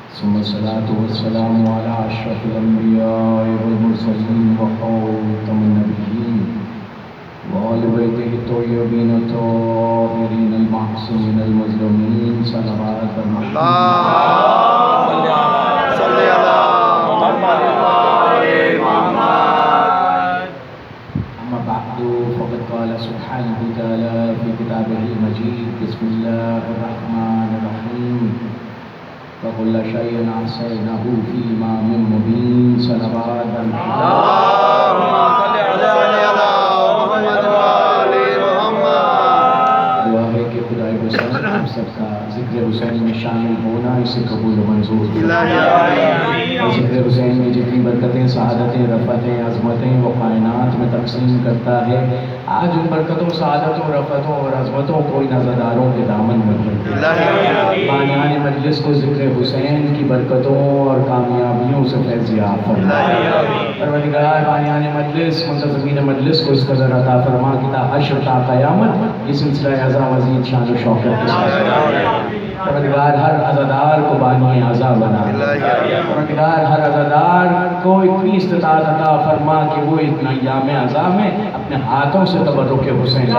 ثم الصلاة والسلام على أشرف الأنبياء والمرسلين وخاتم النبيين وآل بيته الطيبين الطاهرين المعصومين المظلومين صلوات صل على محمد أما بعد فقد قال سبحانه وتعالى في كتابه المجيد بسم الله الرحمن الرحيم وكل شيء أحصيناه في إمام مبين صلوات اللهم صل على محمد وآل محمد دعا ہے کہ خدائے حسین ہم سب کا ذکر حسین میں شامل ہونا اسے قبول و منظور اور ذکر حسین میں جتنی برکتیں سعادتیں رفتیں عظمتیں وہ کائنات میں تقسیم کرتا ہے آج ان برکتوں سعادتوں رفتوں اور عظمتوں کو ان عزاداروں کے دامن میں بھر دے بانیان مجلس کو ذکر حسین کی برکتوں اور کامیابیوں سے فیضیاب فرما پروردگار بانیان مجلس منتظمین مجلس کو اس قدر عطا فرما کہ تا حشر تا قیامت یہ سلسلہ اعضا مزید شان و شوکت کے ساتھ پروردگار ہر عزادار کو بانی اعضا بنا پروردگار ہر عزادار کو اتنی استطاعت عطا فرما کہ وہ اتنا ایام اعضا میں اپنے ہاتھوں سے تبرک حسین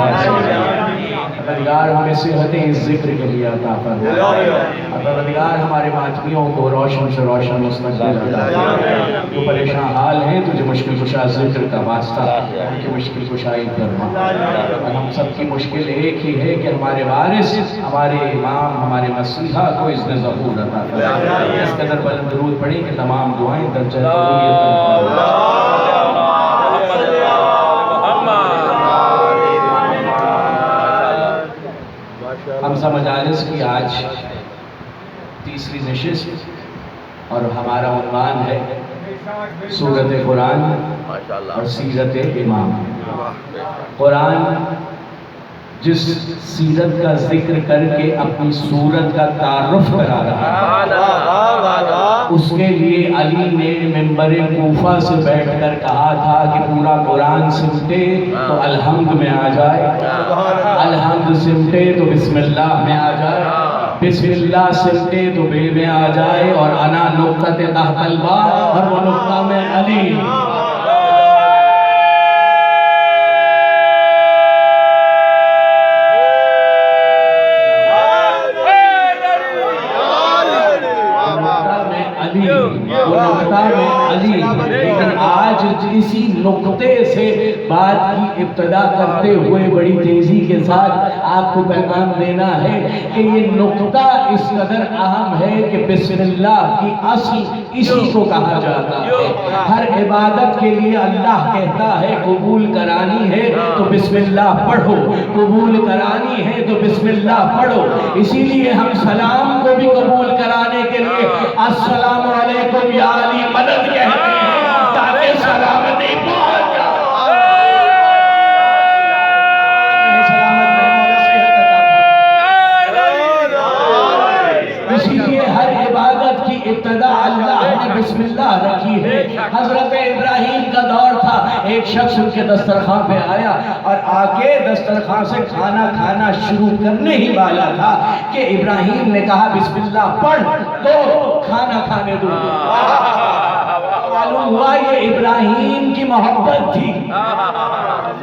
پروردگار ہمیں صحتیں اس ذکر کے لیے عطا فرما پروردگار ہمارے ماتمیوں کو روشن سے روشن مستقبل عطا فرما جو پریشان حال ہیں تجھے مشکل کشا ذکر کا واسطہ ان کی مشکل کشائی فرما اور ہم سب کی مشکل ایک ہی ہے کہ ہمارے وارث ہمارے امام ہمارے مسیحا کو اس نے ظہور عطا فرما اس قدر بلند درود پڑھی کہ تمام دعائیں درجہ قبولیت حمزہ مجالس کی آج تیسری نشست اور ہمارا عنوان ہے سورت قرآن اور سیرت امام قرآن جس سیرت کا ذکر کر کے اپنی سورت کا تعارف کرا رہا اس کے لیے علی نے منبر کوفہ سے بیٹھ کر کہا تھا کہ پورا قرآن سمٹے تو الحمد میں آ جائے الحمد سمٹے تو بسم اللہ میں آ جائے بسم اللہ سمٹے تو بے میں آ جائے اور انا نقطہ تحت الباء اور وہ نقطہ میں علی لیکن آج اسی نقطے سے بات کی ابتدا کرتے ہوئے بڑی تیزی کے ساتھ آپ کو پیغام دینا ہے کہ یہ نقطہ اس قدر اہم ہے کہ بسم اللہ کی اصل اسی کو کہا جاتا ہے ہر عبادت کے لیے اللہ کہتا ہے قبول کرانی ہے تو بسم اللہ پڑھو قبول کرانی ہے تو بسم اللہ پڑھو اسی لیے ہم سلام کو بھی قبول کرانے کے لیے السلام علیکم یا علی مدد کہتے ہیں تاکہ سلامتی پہنچ جائے اسی لیے ہر عبادت کی ابتدا اللہ نے بسم اللہ رکھی ہے حضرت ابراہیم کا دور تھا ایک شخص ان کے دسترخوان پہ آیا اور آ کے دسترخوان سے کھانا کھانا شروع کرنے ہی والا تھا کہ ابراہیم نے کہا بسم اللہ پڑھ تو کھانا کھانے دو معلوم ہوا یہ ابراہیم کی محبت تھی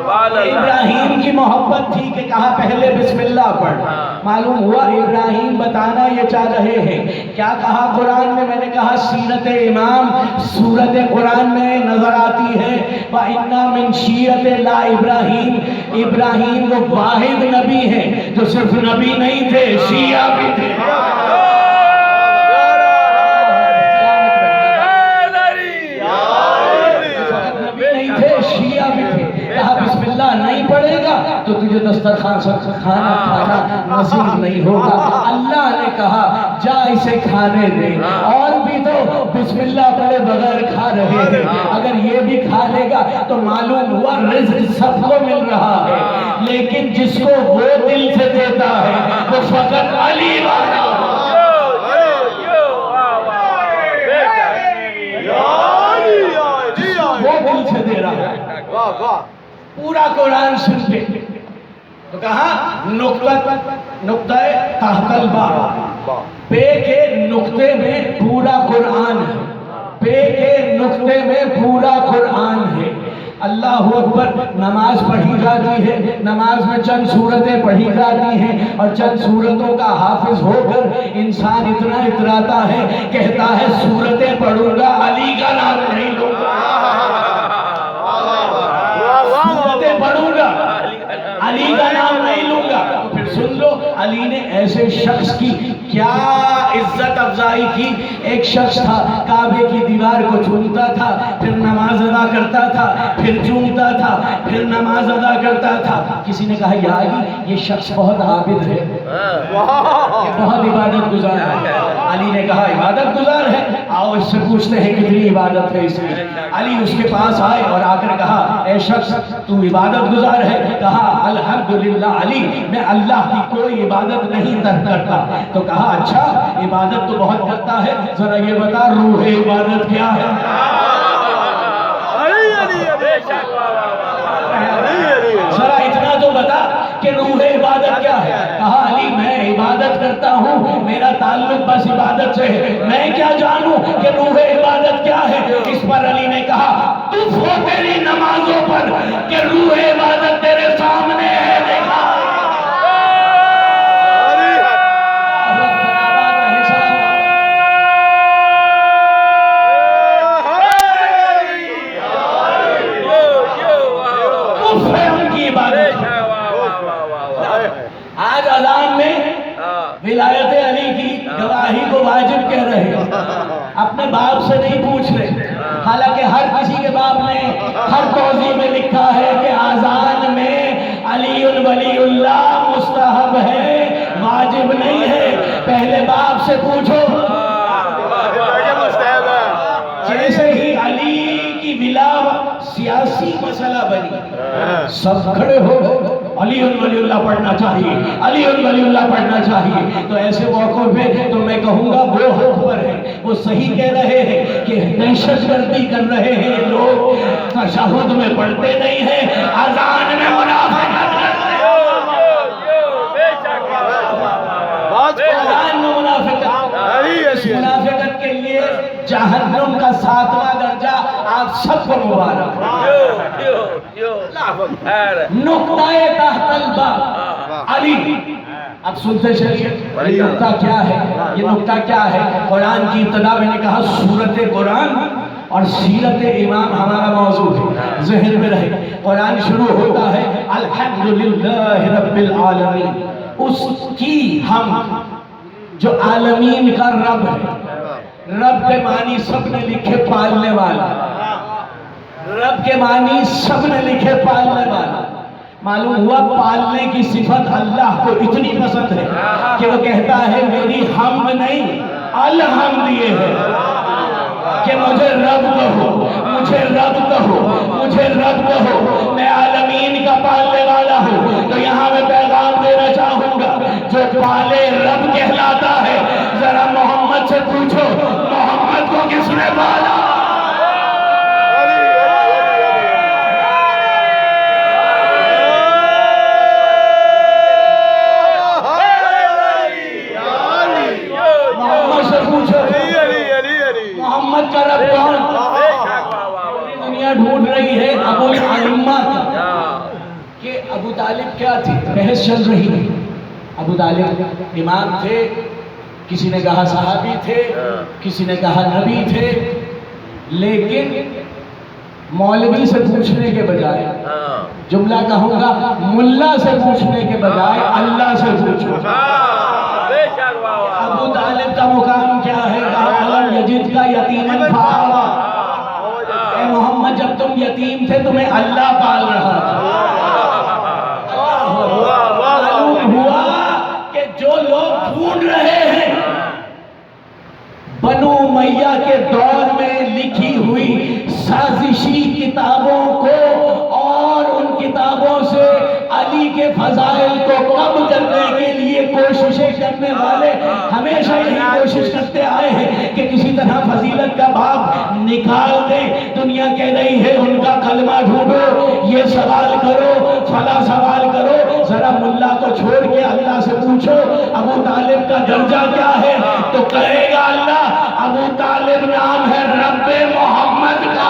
ابراہیم کی محبت تھی کہ کہا پہلے بسم اللہ پڑھ معلوم ہوا ابراہیم بتانا یہ چاہ رہے ہیں کیا کہا قرآن میں نے کہا سیرت امام سورت قرآن میں نظر آتی ہے وَإِنَّا مِن شِیَّتِ لَا ابراہیم ابراہیم وہ واحد نبی ہیں جو صرف نبی نہیں تھے شیعہ بھی تھے نہیں پڑے گا تو تجھے دسترخوان سے کھانا کھانا نصیب نہیں ہوگا اللہ نے کہا جا اسے کھانے دے اور بھی تو بسم اللہ پڑھے بغیر کھا رہے ہیں اگر یہ بھی کھا لے گا تو معلوم ہوا رزق سب کو مل رہا ہے لیکن جس کو وہ دل سے دیتا ہے وہ فقط علی والا وہ دل سے دے رہا ہے پورا قرآن سنتے تو کہا نقطہ تحت الباء پے کے نقطے میں پورا اللہ اکبر، نماز پڑھی جاتی ہے، نماز میں چند سورتیں پڑھی جاتی ہیں اور چند سورتوں کا حافظ ہو کر انسان اتنا اتراتا ہے، کہتا ہے سورتیں پڑھوں گا علی کا نام نہیں لوں گا، سورتیں پڑھوں گا علی کا نام نہیں لوں گا۔ تو پھر سن لو علی نے ایسے شخص کی کیا عزت افزائی کی۔ ایک شخص تھا کعبے کی دیوار کو چومتا تھا، پھر نماز ادا کرتا تھا، پھر چومتا تھا، پھر نماز ادا کرتا تھا۔ کسی نے کہا یا علی یہ شخص بہت عابد ہے، بہت عبادت گزار ہے۔ علی نے کہا عبادت گزار ہے، آؤ اس سے پوچھتے ہیں کتنی عبادت ہے اس میں۔ علی اس کے پاس آئے اور آ کر کہا اے شخص تو عبادت گزار ہے؟ کہا الحمدللہ علی میں اللہ کی کوئی عبادت نہیں ترک کرتا۔ تو کہا اچھا عبادت تو بہت کرتا ہے، ذرا یہ بتا روح عبادت کیا ہے؟ ذرا اتنا تو بتا کہ روح عبادت کیا ہے؟ کہا علی میں عبادت کرتا ہوں، میرا تعلق بس عبادت سے ہے، میں کیا جانوں کہ روح عبادت کیا ہے؟ اس پر علی نے کہا تُف ہو تیری نمازوں پر کہ روح عبادت تیرے سامنے ہے، دیکھا۔ آج اذان میں ولایت علی کی گواہی کو واجب کہہ رہے ہیں، اپنے باپ سے نہیں پوچھ رہے، حالانکہ ہر کسی کے باپ نے ہر توضیح میں لکھا ہے کہ اذان میں علی ولی اللہ مستحب ہے، واجب نہیں ہے۔ پہلے باپ سے پوچھو۔ جیسے ہی علی کی ولا سیاسی مسئلہ بنی، سب کھڑے ہو گئے علی ولی اللہ پڑھنا چاہیے، علی ولی اللہ پڑھنا چاہیے۔ تو ایسے موقعوں پہ تو میں کہوں گا وہ حق پر ہے، وہ صحیح کہہ رہے ہیں کہ دہشت گردی کر رہے ہیں یہ لوگ، تشہد میں پڑھتے نہیں ہیں، اذان میں منافقت کرتے ہیں، اذان میں منافقت۔ اس منافقت کے لیے جہنم کا 7واں درجہ آپ سب کو مبارک۔ نقطہ تحت الباب علی۔ اب سنتے چلیے یہ نقطہ کیا ہے، یہ نقطہ کیا ہے۔ قرآن کی ابتدا میں نے کہا سورت قرآن اور سیرت امام ہمارا موضوع ہے، ذہن میں رہے۔ قرآن شروع ہوتا ہے الحمدللہ رب العالمین، اس کی ہم جو عالمین کا رب ہے۔ رب کے معنی سب نے لکھے پالنے والا، رب کے معنی سب نے لکھے پالنے والا۔ معلوم ہوا پالنے کی صفت اللہ کو اتنی پسند ہے کہ وہ کہتا ہے میری حمد نہیں الحمد یہ ہے کہ مجھے رب کہو، مجھے رب کہو، مجھے رب کہو، میں عالمین کا پالنے والا ہوں۔ تو یہاں میں پیغام دینا چاہوں گا جو پالے رب کہلاتا ہے، ذرا محمد سے پوچھو محمد کو کس نے پالا؟ محمد سے پوچھو محمد کا رب کون؟ دنیا ڈھونڈ رہی ہے ابو الائمہ کہ ابو طالب کیا تھی، بحث چل رہی ہے۔ ابو طالب امام تھے، کسی نے کہا صحابی تھے، کسی نے کہا نبی تھے، لیکن مولوی سے پوچھنے کے بجائے، جملہ کہوں گا ملا سے پوچھنے کے بجائے اللہ سے پوچھو۔ ابو طالب کا مقام کیا ہے؟ علم یجد کا یتیمن فآوا، اے محمد جب تم یتیم تھے تمہیں اللہ پال رہا تھا۔ معلوم ہوا کہ جو لوگ ڈھونڈ رہے ہیں بنو امیہ کے دور میں لکھی ہوئی سازشی کتابوں کو اور ان کتابوں سے علی کے فضائل کو کم کرنے کے لیے کوششیں کرنے والے ہمیشہ یہی کوشش کرتے آئے ہیں کہ کسی طرح فضیلت کا باب نکال دیں۔ دنیا کہہ رہی ہے ان کا کلمہ ڈھونڈو، یہ سوال کرو، فلاں سوال کرو، ذرا ملا کو چھوڑ کے اللہ سے پوچھو ابو طالب کا درجہ کیا ہے، تو کہے گا اللہ ابو طالب نام ہے رب محمد کا۔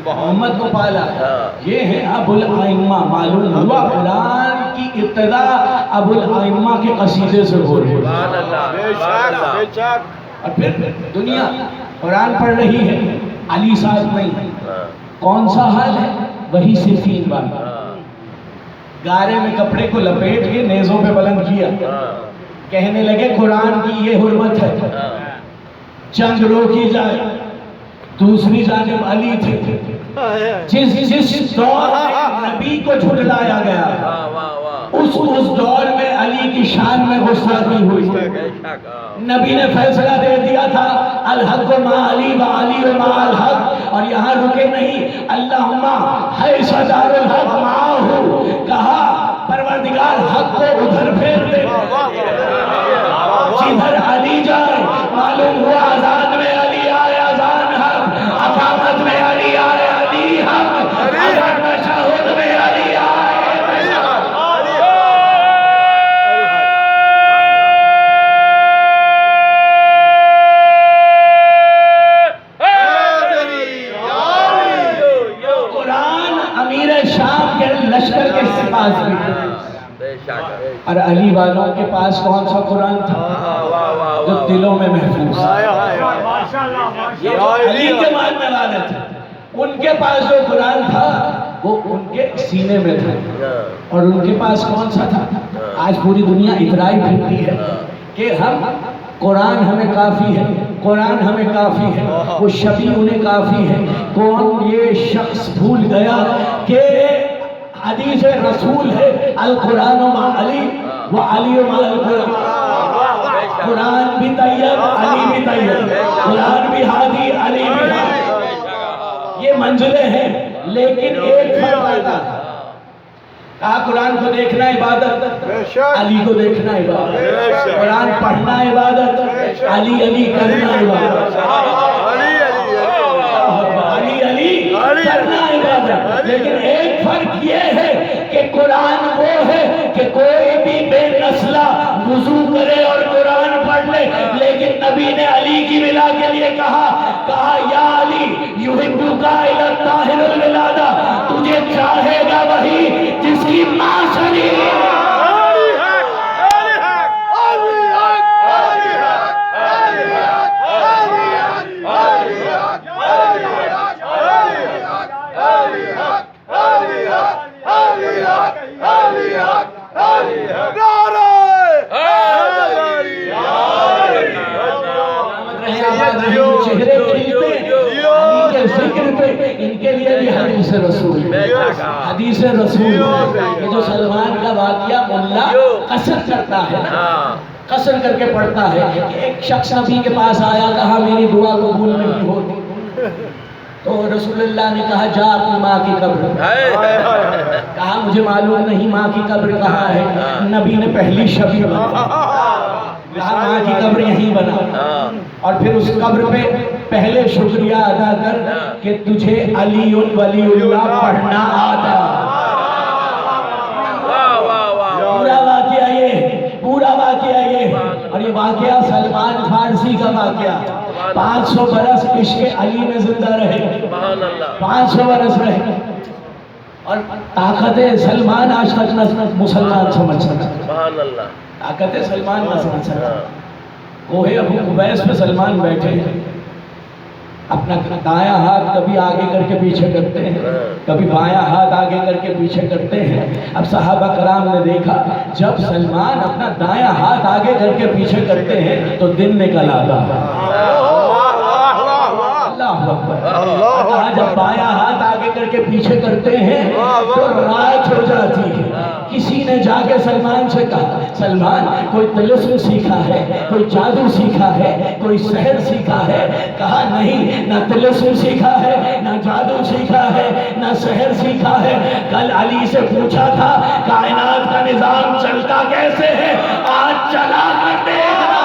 محمد کو پالا. یہ ہے ابو الائمہ. معلوم ہوا قرآن کی ابتدا ابو الائمہ کے قصیدے سے ہو رہی ہے. اور پھر دنیا قرآن پڑھ رہی ہے, علی صاحب نہیں. کون سا حال ہے؟ وہی صفین والا. گارے میں کپڑے کو لپیٹ کے نیزوں پہ بلند کیا, کہنے لگے قرآن کی یہ حرمت ہے, جنگ روکی جائے. دوسری جانب علی تھے, جس دور میں نبی کو جھٹلایا گیا اس دور میں علی کی شان میں گستاخی ہوئی. نبی نے فیصلہ دے دیا تھا الحق مع علی و علی مع الحق, اور یہاں رکے نہیں. اللہم حیث دار الحق معاہو, کہا پروردگار حق کو ادھر پھیر دے, جدھر علی جائے. معلوم ہوا اذان میں علی آئے اذان حق, اقامت میں علی آئے علی حق, اذان تشہد میں علی آئے. شام کے لشکر کے پاس بھی تھا, اور علی والوں کے پاس کون سا قرآن تھا جو دلوں میں محفوظ. علی کے ماننے والے تھے, ان کے پاس جو قرآن تھا وہ ان کے سینے میں تھا. اور ان کے پاس کون سا تھا؟ آج پوری دنیا اترائی پھرتی ہے کہ ہم قرآن ہمیں کافی ہے, قرآن ہمیں کافی ہے, وہ شفیع انہیں کافی ہے. کون یہ شخص بھول گیا کہ حدیث رسول ہے القرآن مع علی و علی مع القرآن. قرآن بھی طیب علی بھی طیب, قرآن بھی ہادی علی بھی ہادی. یہ منزلیں ہیں, لیکن ایک فرق آتا ہے. کہا قرآن کو دیکھنا عبادت, علی کو دیکھنا عبادت. قرآن پڑھنا عبادت, علی علی کرنا عبادت. علی علی کرنا عبادت. لیکن ایک فرق یہ ہے کہ قرآن وہ ہے کہ کوئی بھی بے نسلہ وضو کرے اور قرآن پڑھ لے, لیکن نبی نے علی کی ولا کے لیے کہا یا علی یحبک الی الطاہر الولادہ, تجھے چاہے گا وہی جس کی ماں شریف. چہرے کھلتے علی کے ذکر پہ, ان کے لیے بھی حدیث رسول ہے. حدیث رسول یہ جو سلمان کا واقعہ ملا قصر کرتا ہے, قصر کر کے پڑھتا ہے کہ ایک شخص نبی کے پاس آیا, کہا میری دعا قبول نہیں ہوتی. تو رسول اللہ نے کہا جا اپنی ماں کی قبر. کہا مجھے معلوم نہیں ماں کی قبر کہاں ہے. نبی نے پہلی شبی بنا, کہا ماں کی قبر یہیں بنا, اور پھر اس قبر پہ پہلے شکریہ ادا کر کہ تجھے علی ولی اللہ پڑھنا آتا. پورا واقعہ یہ, پورا واقعہ یہ. اور یہ واقعہ سلمان فارسی کا واقعہ. 500 برس عشق علی میں زندہ رہے, 500 برس رہے, اور طاقت سلمان آج تک مسلمان سمجھ سکتا. طاقت سلمان نہ سمجھ سکتا. کوہ ابو قبیس پہ سلمان بیٹھے ہیں, اپنا دایاں ہاتھ کبھی آگے کر کے پیچھے کرتے ہیں, کبھی بایاں ہاتھ آگے کر کے پیچھے کرتے ہیں. اب صحابہ کرام نے دیکھا جب سلمان اپنا دایاں ہاتھ آگے کر کے پیچھے کرتے ہیں تو دن نکل آتا ہے. اللہ اکبر. جب بایاں ہاتھ آگے کر کے پیچھے کرتے ہیں تو رات ہو جاتی ہے. کسی نے جا کے سلمان سے کہا سلمان کوئی طلسم سیکھا ہے, کوئی جادو سیکھا ہے, کوئی سحر سیکھا ہے. کہا نہیں, نہ طلسم سیکھا ہے, نہ جادو سیکھا ہے, نہ سحر سیکھا ہے. کل علی سے پوچھا تھا کائنات کا نظام چلتا کیسے ہے, آج چلا کر دیکھنا.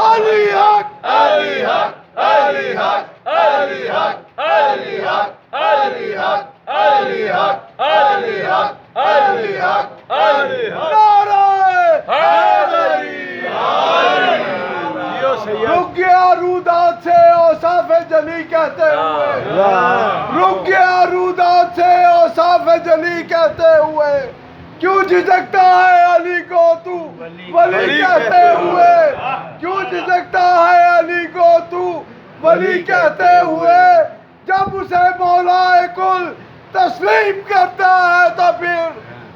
علی حق, علی حق, علی حق, علی حق, علی حق, علی حق, علی حق, علی حق, علی حق, علی حق. نعرہ حیدری. رک گیا رودات سے اوصاف جلی کہتے ہوئے، رک گیا رودات سے اوصاف جلی کہتے ہوئے، کیوں جھجکتا ہے علی کو تو ولی کہتے ہوئے، کیوں جھجکتا ہے علی کو تو ولی کہتے ہوئے، جب اسے مولا کل تسلیم کرتا ہے تو پھر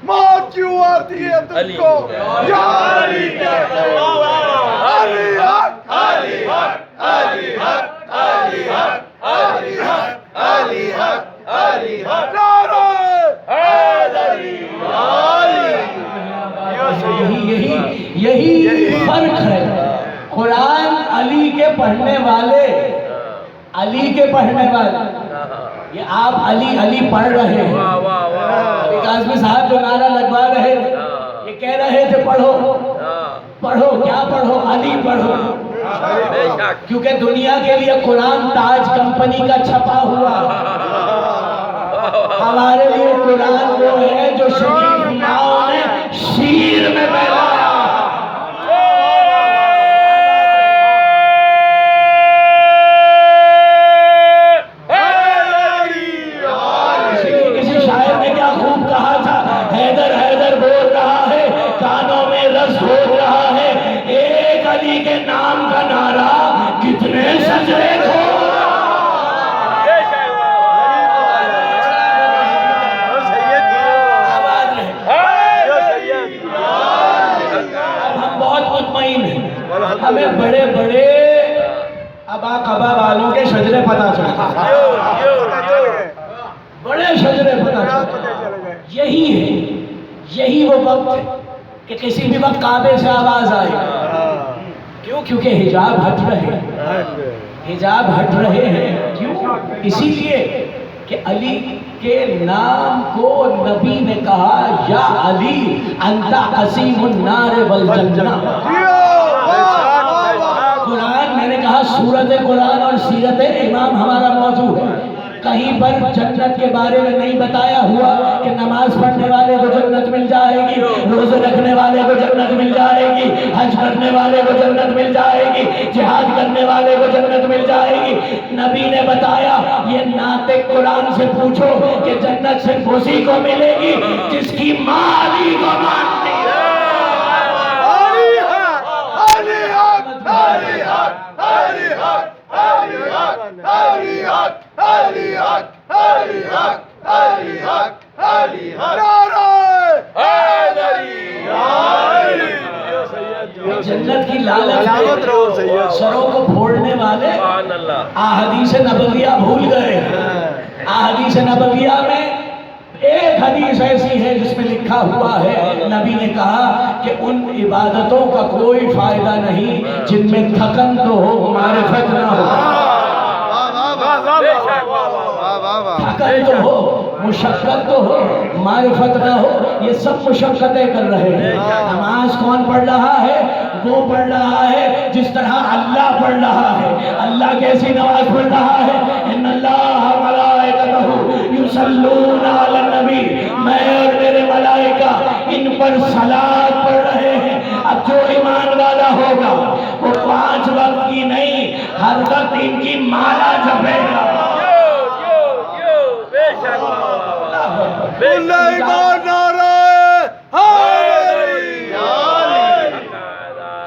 موت کیوں آتی ہے تم کو یا علی کہتے ہوئے، علی حق علی حق علی حق علی حق علی حق علی حق علی حق نعرہ حیدری یہی فرق ہے۔ قرآن علی کے پڑھنے والے، علی کے پڑھنے والے، یہ آپ علی علی پڑھ رہے ہیں، ابھی قاسمی صاحب جو نعرہ لگوا رہے تھے یہ کہہ رہے تھے پڑھو پڑھو، کیا پڑھو؟ علی پڑھو، کیونکہ دنیا کے لیے قرآن تاج کمپنی کا چھپا ہوا، ہمارے لیے قرآن وہ ہے جو شریف ماؤں نے شیر میں بہلایا۔ کسی شاعر نے کیا خوب کہا تھا، حیدر حیدر بول رہا ہے، کانوں میں رس ہو رہا ہے، ایک علی کے نام کا نعرہ کتنے سجدے کو۔ ہمیں بڑے بڑے ابا قبا والوں کے شجرے پتہ چلتے، بڑے شجرے پتہ چلتے، یہی ہے، یہی وہ وقت ہے کہ کسی بھی وقت کعبے سے آواز آئے، کیوں؟ کیونکہ حجاب ہٹ رہے ہیں، حجاب ہٹ رہے ہیں، کیوں؟ اسی لیے کہ علی کے نام کو نبی نے کہا یا علی انت قسیم النار والجنہ۔ قرآن، میں نے کہا سورت قرآن اور سیرت امام ہمارا موضوع ہے، کہیں پر جنت کے بارے میں نہیں بتایا ہوا کہ نماز پڑھنے والے کو جنت مل جائے گی، روزے رکھنے والے کو جنت مل جائے گی، حج کرنے والے کو جنت مل جائے گی، جہاد کرنے والے کو جنت مل جائے گی۔ نبی نے بتایا یہ ناطق قرآن سے پوچھو کہ جنت صرف اسی کو ملے گی جس کی ماں علی کو مانتی ہے۔ جنت کی لالچ سروں کو پھوڑنے والے احادیث نبویہ بھول گئے۔ احادیث نبویہ میں ایک حدیث ایسی ہے جس میں لکھا ہوا ہے، نبی نے کہا کہ ان عبادتوں کا کوئی فائدہ نہیں جن میں تھکن تو ہو معرفت نہ ہو، تھکن تو ہو مشقت تو ہو معرفت نہ ہو۔ یہ سب مشقتیں کر رہے ہیں۔ نماز کون پڑھ رہا ہے؟ وہ پڑھ رہا ہے جس طرح اللہ پڑھ رہا ہے۔ اللہ کیسی نماز پڑھ رہا ہے؟ ان اللہ ملائکتہ یصلون علی النبی، میں اور میرے ملائکہ ان پر صلاۃ پڑھ رہے ہیں۔ اب جو ایمان والا ہوگا وہ 5 وقت کی نہیں، ہر وقت ان کی مالا جپے گا۔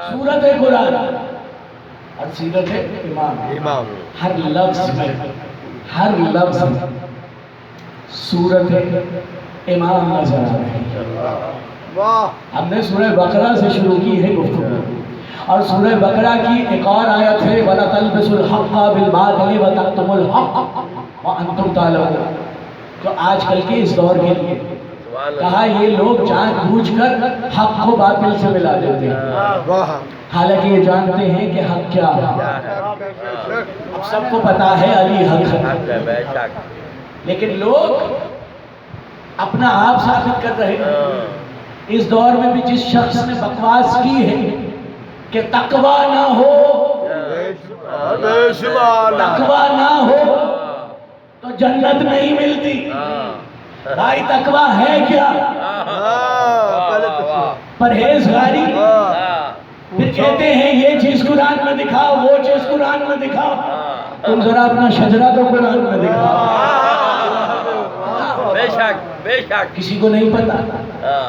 سورت قرآن اور سیرت امام، ہر لفظ میں، ہر لفظ میں سورت امام نظر آ رہی ہے۔ ہم نے سورہ بقرہ سے شروع کی ہے گفتگو، اور سورہ بقرہ کی ایک اور آیت ہے وَلَا تَلْبِسُوا الْحَقَّ بِالْبَاطِلِ وَتَكْتُمُوا الْحَقَّ وَأَنْتُمْ تَعْلَمُونَ۔ تو آج کل کے اس دور کے لیے کہا یہ لوگ جان بوجھ کر حق کو باطل سے ملا دیتے ہیں، حالانکہ یہ جانتے ہیں کہ حق کیا ہے۔ اب سب کو پتا ہے علی حق ہے، لیکن لوگ اپنا آپ ثابت کر رہے ہیں۔ اس دور میں بھی جس شخص نے بکواس کی ہے کہ تقویٰ نہ ہو، تقویٰ نہ ہو تو جنت نہیں ملتی۔ بھائی تقویٰ ہے کیا؟ پرہیزگاری۔ پھر کہتے ہیں یہ چیز قرآن میں دکھاؤ، وہ چیز قرآن میں دکھاؤ۔ تم ذرا اپنا شجرا تو قرآن میں دکھاؤ. بے شک بے شک. کسی کو نہیں پتا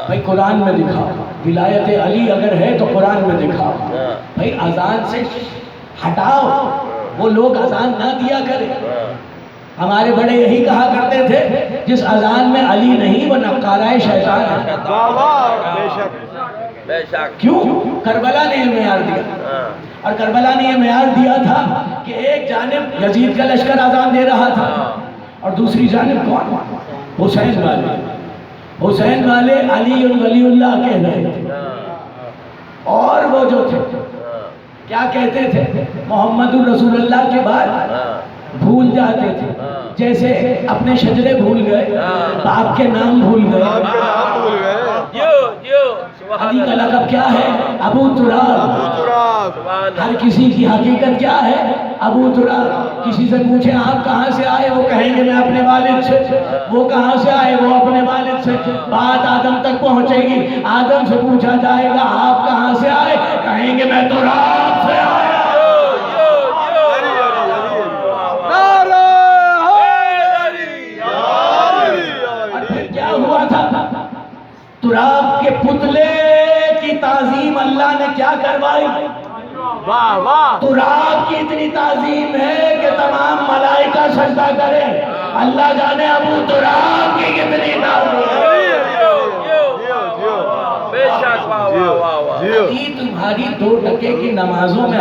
بھائی قرآن میں دکھاؤ. ولایت علی اگر ہے تو قرآن میں دکھاؤ. بھائی اذان سے ہٹاؤ، وہ لوگ اذان نہ دیا کرے. ہمارے بڑے یہی کہا کرتے تھے جس اذان میں علی نہیں وہ نقارہ شیطان ہے. بے شک بے شک. کیوں؟ کربلا نے یہ معیار دیا. اور کربلا نے یہ معیار دیا تھا کہ ایک جانب یزید کا لشکر اذان دے رہا تھا اور دوسری جانب کون؟ حسین والے. حسین والے علی ولی اللہ کہہ رہے تھے اور وہ جو تھے کیا کہتے تھے؟ محمد الرسول اللہ کے بعد بھول جاتے تھے. جیسے اپنے شجرے بھول گئے، باپ کے نام بھول گئے. علی کا لقب کیا ہے؟ ابو تراب. ہر کسی کی حقیقت کیا ہے؟ ابو تراب. کسی سے پوچھیں آپ کہاں سے آئے، وہ کہیں گے میں اپنے والد سے. وہ کہاں سے آئے؟ وہ اپنے والد سے. بات آدم تک پہنچے گی. آدم سے پوچھا جائے گا آپ کہاں سے آئے، کہیں گے میں تراب سے آیا. تراب کے پتلے کی تعظیم اللہ نے کیا کروائی؟ تراب کی اتنی تعظیم ہے کہ تمام ملائکہ سجدہ کرے. اللہ جانے ابو تراب کی کتنی تعظیم. بے شک. واہ واہ واہ واہ. علی تمہاری 2 ٹکے کی نمازوں میں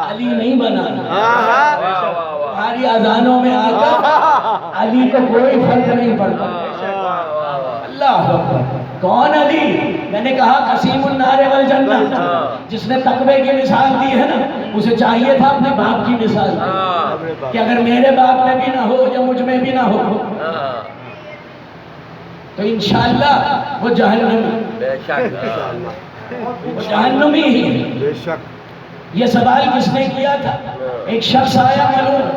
علی نہیں بنا. تمہاری اذانوں میں آ کر علی کو کوئی فرق نہیں پڑتا. اللہ اکبر. کون علی؟ میں نے کہا قسیم النار والجنہ. جس نے تقوی کی مثال دی ہے نا، اسے چاہیے تھا اپنے باپ کی مثال کہ اگر میرے باپ میں بھی نہ ہو یا مجھ میں بھی نہ ہو تو انشاءاللہ وہ جہنمی. وہ جہنمی ہی. یہ سوال کس نے کیا تھا؟ ایک شخص آیا ملعون،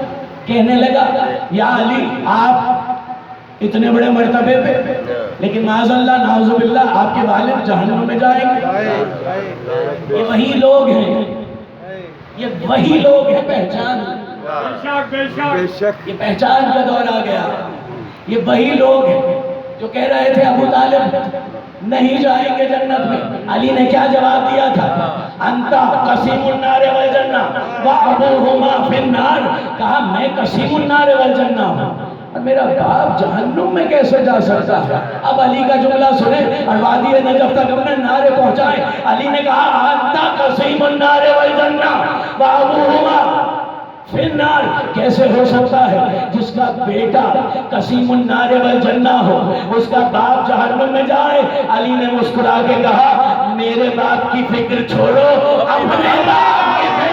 کہنے لگا یا علی آپ اتنے بڑے مرتبے پہ، لیکن معاذ اللہ نعوذ باللہ آپ کے والد جہنم میں جائیں گے. یہ وہی لوگ ہیں، یہ وہی لوگ ہیں. پہچان، یہ پہچان کا دور آ گیا. یہ وہی لوگ ہیں جو کہہ رہے تھے ابو طالب نہیں جائیں گے جنت میں. علی نے کیا جواب دیا تھا؟ انتا قسیم النار والجنہ وابوہما فی النار. کہا میں قسیم النار والجنہ ہوں اور میرا باپ جہنم میں کیسے جا سکتا ہے؟ اب علی کا جملہ سنیں اور وادی نجف تک اپنے نعرے پہنچائیں. علی نے کہا انتا قسیم النار والجنہ وابوہما فی النار. کیسے ہو سکتا ہے جس کا بیٹا قسیم النار والجنہ ہو اس کا باپ جہنم میں جائے؟ علی نے مسکرا کے کہا میرے باپ کی فکر چھوڑو، اپنے باپ کی فکر.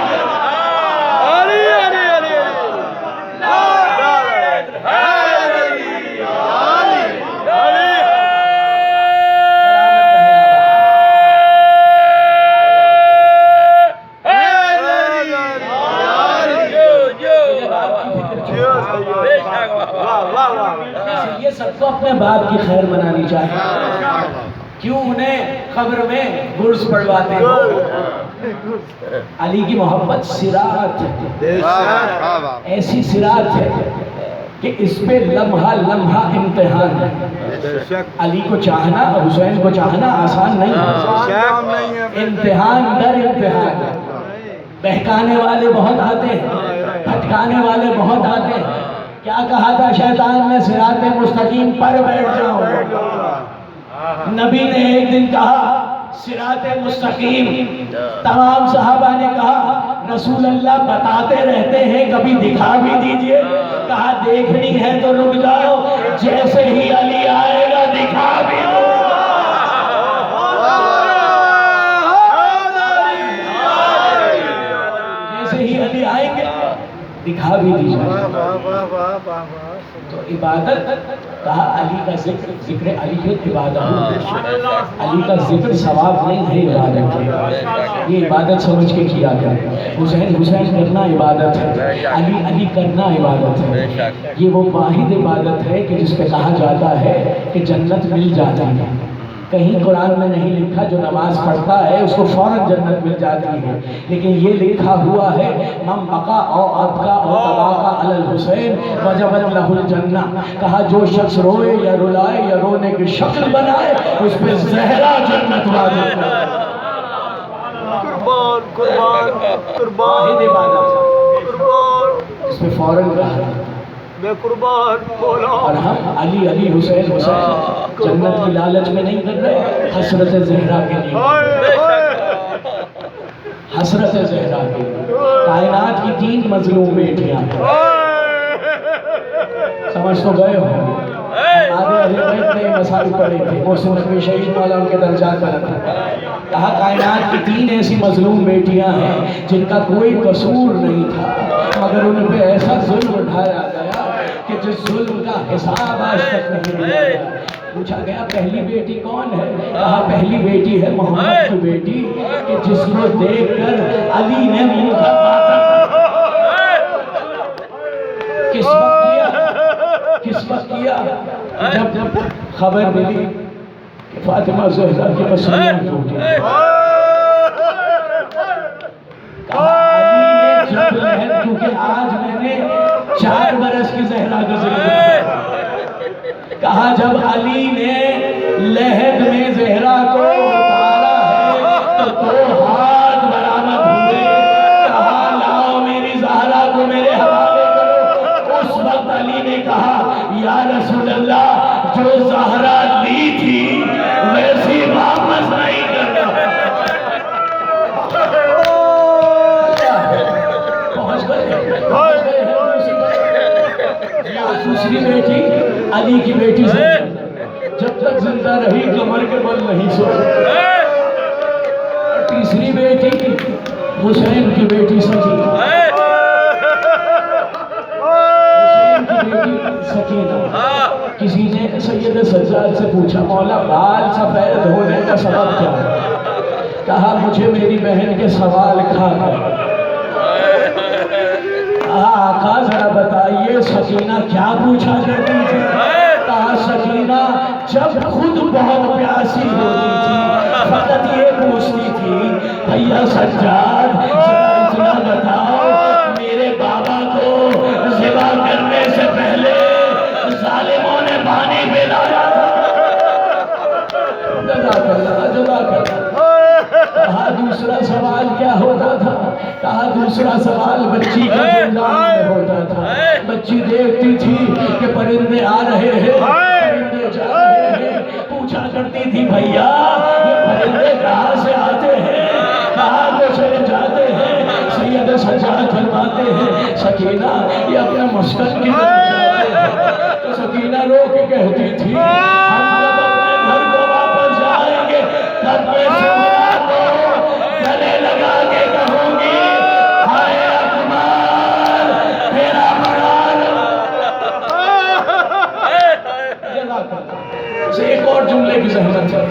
یہ سب کو اپنے باپ کی خیر منانی چاہیے. کیوں انہیں قبر میں گرز پڑھواتے ہیں؟ علی کی محبت صراط ہے، ایسی صراط ہے کہ اس پہ لمحہ لمحہ امتحان ہے. علی کو چاہنا اور حسین کو چاہنا آسان نہیں ہے. امتحان در امتحان. بہکانے والے بہت آتے ہیں، بھٹکانے والے بہت آتے ہیں. کیا کہا تھا شیطان نے؟ صراط مستقیم پر بیٹھ جاؤ. نبی نے ایک دن کہا صراط مستقیم. تمام صحابہ نے کہا رسول اللہ بتاتے رہتے ہیں کبھی دکھا بھی دیجئے. کہا دیکھنی ہے تو رک جاؤ، جیسے ہی علی آئے گا دکھا بھی دو. جیسے ہی علی آئیں گے دکھا بھی دیجئے. تو عبادت کہا علی کا ذکر، ذکر علی عبادت. علی کا ذکر ثواب نہیں ہے، عبادت ہے. یہ عبادت سمجھ کے کیا گیا. حسین حسین کرنا عبادت ہے، علی علی کرنا عبادت ہے. یہ وہ واحد عبادت ہے کہ جس پہ کہا جاتا ہے کہ جنت مل جاتی ہے. کہیں قرآن میں نہیں لکھا جو نماز پڑھتا ہے اس کو فوراً جنت مل جاتی ہے، لیکن یہ لکھا ہوا ہے من بقا او ابقا او تباقا علی الحسین وجبت لہ الجنہ، کہا جو شخص روئے یا رلائے یا رونے کی شکل بنائے اس پہ زہرا جنت واجب ہے۔ قربان قربان قربان واحد عبادت قربان، اس پہ فوراً کہا میں قربان مولا۔ اور ہم علی علی حسین حسین جنت کی لالچ میں نہیں کر رہے، حسرت زہرا کے لیے، ہائے ہائے حسرت زہرا کے لیے۔ کائنات کی 3 مظلوم بیٹیاں ہیں، سمجھ تو گئے ہو؟ آدھے اہل بیت نے مسائل پڑھے تھے، محسن نقوی شہید مولا ان کے درجات پر رکھا، کہا کائنات کی 3 ایسی مظلوم بیٹیاں ہیں جن کا کوئی قصور نہیں تھا مگر ان پہ ایسا ظلم اٹھایا گیا کہ جس ظلم کا حساب آج تک نہیں دیا گیا۔ پوچھا گیا پہلی بیٹی کون ہے؟ کہا پہلی بیٹی ہے محمد کی بیٹی کہ جس کو دیکھ کر علی نے منہ کا کس وقت کیا؟ کس وقت کیا؟ جب خبر ملی کہ فاطمہ زہرا کی پسلیاں ٹوٹی۔ کہا علی نے جب لہد، کیونکہ آج میں نے 4 برس کی زہرا کا ذکر کیا، کہا جب علی نے لہد میں زہرا کو اتارا ہے تو 2 ہاتھ برآمد ہوئے، کہا لاؤ میری زہرا کو میرے حوالے کرو۔ اس وقت علی نے کہا یا رسول اللہ جو زہرا لی تھی ویسی واپس نہیں کرنا۔ پہنچ گئے دوسری بیٹی علی کی بیٹی سے جب تک زندہ رہی کمر کے بل نہیں سوئی۔ تیسری بیٹی حسین کی بیٹی سکینہ، حسین کی بیٹی سکینہ۔ کسی نے سید سجاد سے پوچھا مولا بال سفید ہونے کا سبب کیا ہے؟ کہا مجھے میری بہن کے سوال کھا گئے۔ کہا آقا ذرا بتائیے سکینہ کیا پوچھا کرتی تھی؟ کہا سکینہ جب خود بہت پیاسی ہوتی تھی فقط یہ پوچھتی تھی بھیا سجاد ذرا اتنا بتاؤ میرے بابا کو ذبح کرنے سے پہلے ظالموں نے پانی پلایا تھا۔ جزاک اللہ جزاک اللہ۔ کہا دوسرا سوال کیا ہوتا تھا؟ کہا دوسرا سوال بچی کا زندان میں ہوتا تھا۔ بچی دیکھتی تھی کہ پرندے آ رہے ہیں پرندے جا رہے ہیں، پوچھا کرتی تھی بھیا یہ پرندے کہاں سے آتے ہیں کہاں کو چلے جاتے ہیں؟ سید سجاد فرماتے ہیں سکینہ یہ اپنے مسکن کی طرف جاتے ہیں۔ تو سکینہ رو کے کہتی تھی ہم جب اپنے گھر کو واپس جائیں گے تب میں سونا کو گلے لگا کے کہوں گی ہائے اکمال تیرا مرال۔ اسے ایک اور جملے کی زحمت ہے،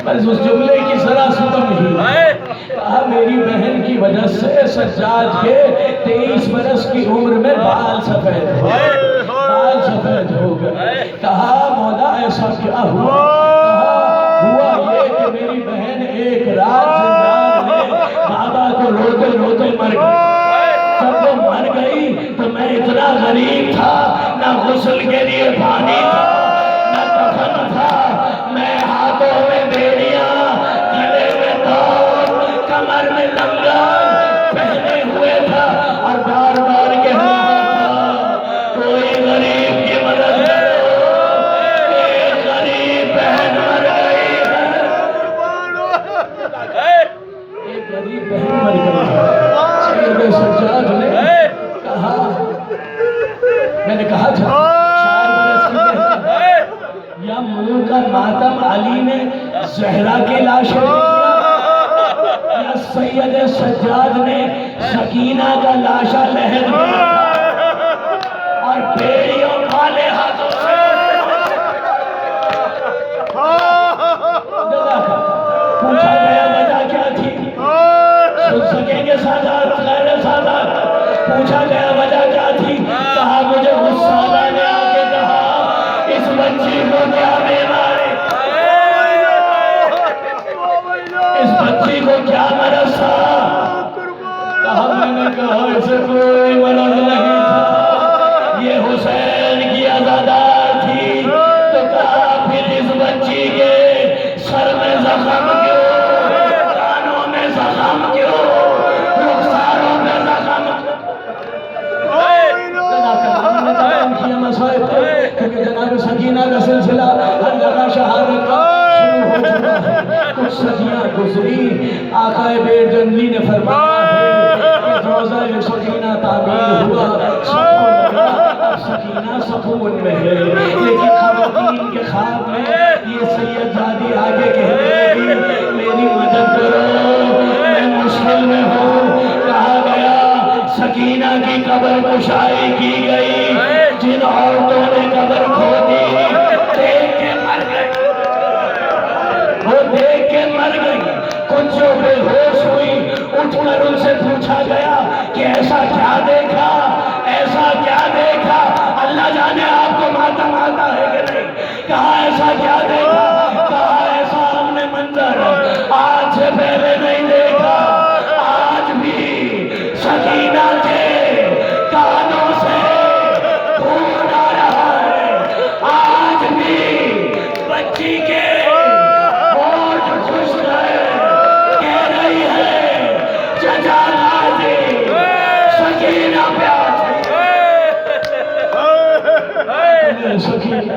بس اس جملے کی ذرا ستم ہی کہا میری بہن کی وجہ سے سجاد کے 23 برس کی عمر میں بال سفید ہو گئے، بال سفید ہو گئے۔ کہا مولا ایسا کیا ہوا؟ کہا ہوا یہ کہ میری بہن ایک رات زندان میں بابا کو روتے روتے مر گئی۔ جب وہ مر گئی تو میں اتنا غریب تھا، نہ غسل کے لیے پانی تھا نہ کفن تھا، میں ہاتھوں میں بیڑیاں گلے میں توپ کمر میں لنگن پہنے ہوئے تھا اور بار بار کہتا تھا کوئی غریب کی مدد کرو، ایک غریب بہن مر گئی ہے، ایک غریب بہن مر گئی ہے۔ سید سجاد نے کہا میں نے کہا تھا 4 برس کی بہن یا منہ کا ماتم علی نے زہرا کی لاش پہ کیا یا سید سجاد نے سکینہ کا لاشا لہد میں اور بیڑیوں کالے ہاتھوں سے پوچھا گیا وجہ کیا تھی؟ سن سکیں گے سادات غیر سادات؟ پوچھا گیا وجہ کیا تھی؟ کہا مجھے غصہ نے آ کے کہا اس بچی کو کیا بیماری سے کوئی مرض نہیں تھا، یہ حسین کی عزادار تھی، تو کہا پھر اس بچی کے سر میں زخم کیوں، کانوں میں زخم کیوں، رخساروں میں زخم کیوں؟ مسائب کیونکہ جناب سکینہ کا سلسلہ ہر جگہ شہادت کا شروع ہو چکا ہے۔ کچھ صدیاں گزری، آقا بیٹ جنگلی نے فرمایا ہے کہ روضہ سکینہ تعمیر ہوا، سب کو لگا اب سکینہ سکون میں ہے، لیکن خواتین کے خواب میں یہ سید زادی آگے کہنے لگی میری مدد کرو، میں مشکل میں ہوں۔ کہا گیا سکینہ کی قبر کشائی کی گئی، جن عورتوں نے قبر کھودی دیکھ کے مر گئی، وہ دیکھ کے مر گئی۔ کچھ جو بے ہوش ہوئی اٹھ کر ان سے پوچھا گیا کہ ایسا کیا دیکھا، ایسا کیا دیکھا؟ اللہ جانے آپ کو ماتم آتا ہے کہ نہیں۔ کہا ایسا کیا دیکھا؟